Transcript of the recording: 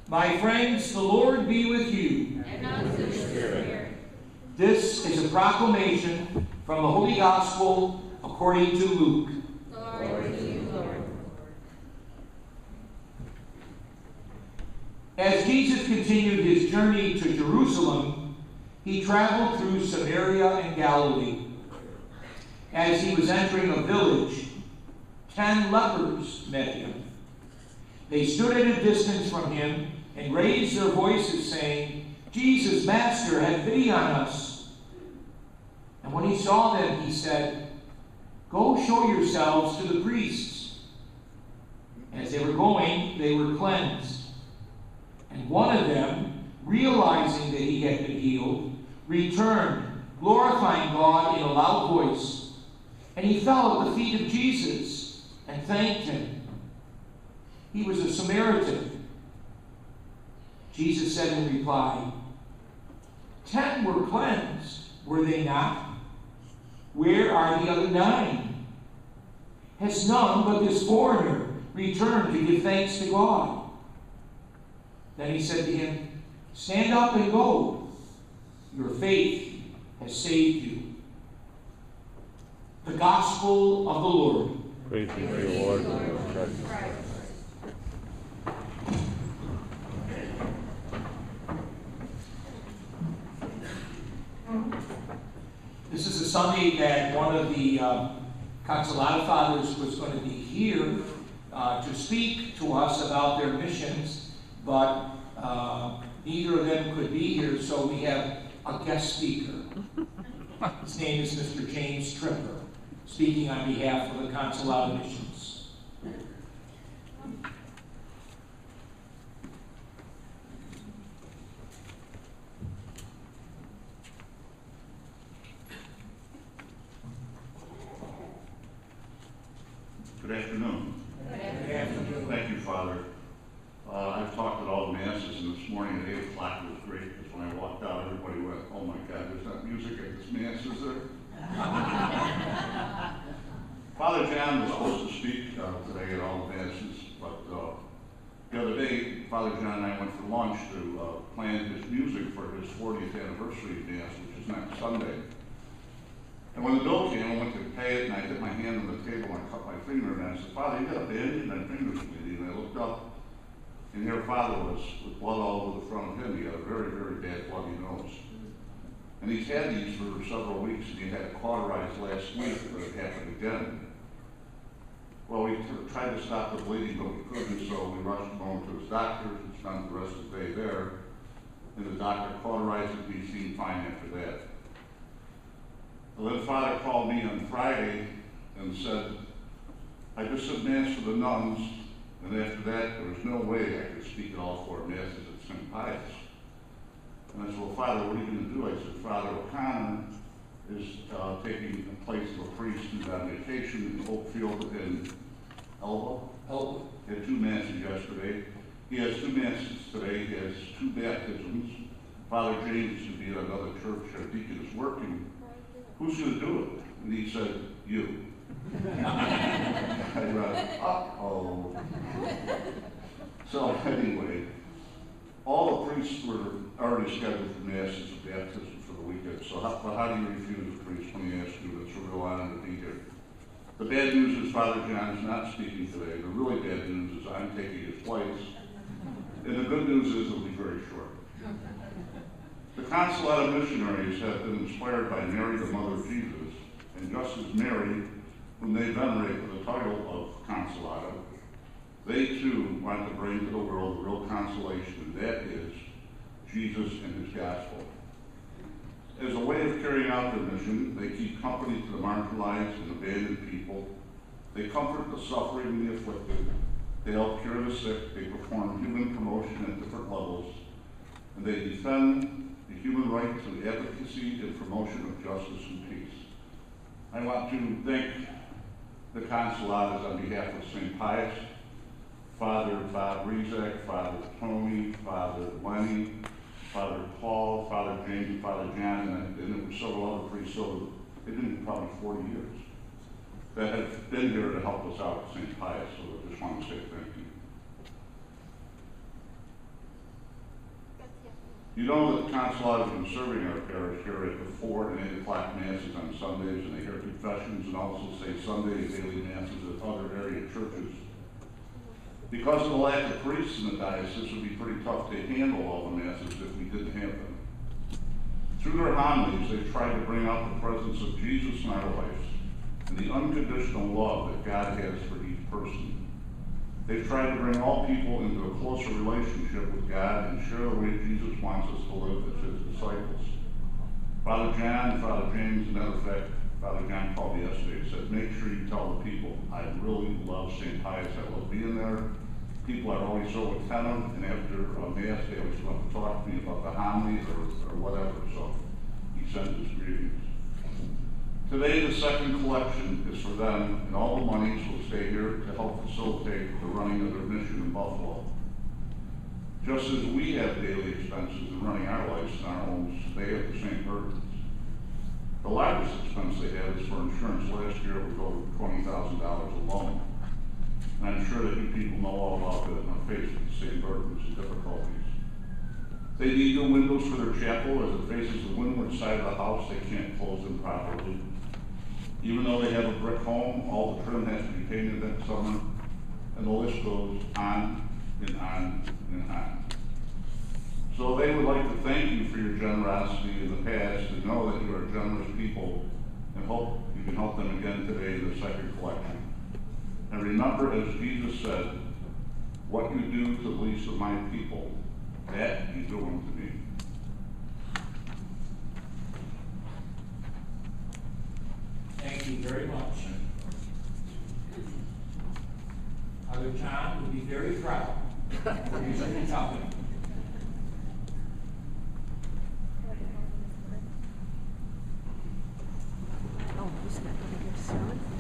My friends, the Lord be with you. And also with your spirit. This is a proclamation from the Holy Gospel according to Luke. Glory to you, Lord. As Jesus continued his journey to Jerusalem, he traveled through Samaria and Galilee. As he was entering a village, 10 lepers met him. They stood at a distance from him and raised their voices, saying, Jesus, Master, have pity on us. And when he saw them, he said, Go show yourselves to the priests. As they were going, they were cleansed. And one of them, realizing that he had been healed, returned, glorifying God in a loud voice. And he fell at the feet of Jesus and thanked him. He was a Samaritan. Jesus said in reply, 10 were cleansed, were they not? Where are the other 9? Has none but this foreigner returned to give thanks to God? Then he said to him, Stand up and go. Your faith has saved you. The Gospel of the Lord. Praise be to you, Lord. This is a Sunday that one of the Consolata Fathers was going to be here to speak to us about their missions, but neither of them could be here, so we have a guest speaker. His name is Mr. James Tripper, speaking on behalf of the Consolata Missions. Good afternoon. Good afternoon. Thank you, Father. I've talked at all the masses, and this morning at 8 o'clock it was great, because when I walked out, everybody went, oh my God, there's not music at this mass, is there? Father John was supposed to speak today at all the masses, but the other day, Father John and I went for lunch to plan his music for his 40th anniversary mass, which is next Sunday. And when the bill came, I went to pay it, and I hit my hand on the table, and I cut my finger, and I said, Father, you got a bandage? And my finger's bleeding. And I looked up, and here Father was with blood all over the front of him. He had a very, very bad bloody nose. And he's had these for several weeks, and he had it cauterized last week, but it happened again. Well, we tried to stop the bleeding, but we couldn't, so we rushed him home to his doctor, and spent the rest of the day there. And the doctor cauterized it, and he seemed fine after that. Well, then Father called me on Friday and said, I just said Mass for the nuns, and after that, there was no way I could speak at all 4 Masses at St. Pius. And I said, well, Father, what are you going to do? I said, Father O'Connor is taking the place of a priest who's on vacation in Oakfield in Elba. He had 2 Masses yesterday. He has 2 Masses today. He has 2 baptisms. Father James should be at another church. Our deacon is working. Who's going to do it? And he said, you. I went, uh-oh. So anyway, all the priests were already scheduled for masses of baptism for the weekend. So how do you refuse a priest when he asks you? It's a real honor to be here. The bad news is Father John is not speaking today. The really bad news is I'm taking his place. And the good news is it'll be very short. The Consolata missionaries have been inspired by Mary, the Mother of Jesus, and just as Mary, whom they venerate with the title of Consolata, they too want to bring to the world the real consolation, and that is Jesus and his gospel. As a way of carrying out their mission, they keep company to the marginalized and abandoned people. They comfort the suffering and the afflicted. They help cure the sick. They perform human promotion at different levels. And they defend the human right to advocacy and promotion of justice and peace. I want to thank the Consolatas on behalf of St. Pius, Father Bob Rezek, Father Tony, Father Lenny, Father Paul, Father James, and Father John, and there were several other priests, so they've been probably 40 years, that have been here to help us out at St. Pius, so I just want to say thank you. You know that the Consulate has been serving our parish here at the 4 and 8 o'clock masses on Sundays, and they hear confessions and also say Sunday and daily masses at other area churches. Because of the lack of priests in the diocese, it would be pretty tough to handle all the masses if we didn't have them. Through their homilies, they tried to bring out the presence of Jesus in our lives and the unconditional love that God has for each person. They've tried to bring all people into a closer relationship with God and share the way Jesus wants us to live as his disciples. Father John, Father James, and matter of fact, Father John called me yesterday and said, make sure you tell the people, I really love St. Pius, I love being there. People are always so attentive, and after Mass, they always want to talk to me about the homilies or whatever, so he sends his greetings. Today, the second collection is for them, and all the monies will stay here to help facilitate the running of their mission in Buffalo. Just as we have daily expenses in running our lives in our homes, they have the same burdens. The largest expense they have is for insurance. Last year it was over $20,000 alone. And I'm sure that you people know all about it and are faced with the same burdens and difficulties. They need new windows for their chapel as it faces the windward side of the house. They can't close them properly. Even though they have a brick home, all the trim has to be painted that summer, and the list goes on and on and on. So they would like to thank you for your generosity in the past and know that you are generous people and hope you can help them again today in the second collection. And remember, as Jesus said, what you do to the least of my people, that you do unto me. Thank you very much. Father John would be very proud for you to tell him. Oh, who's not going to get started?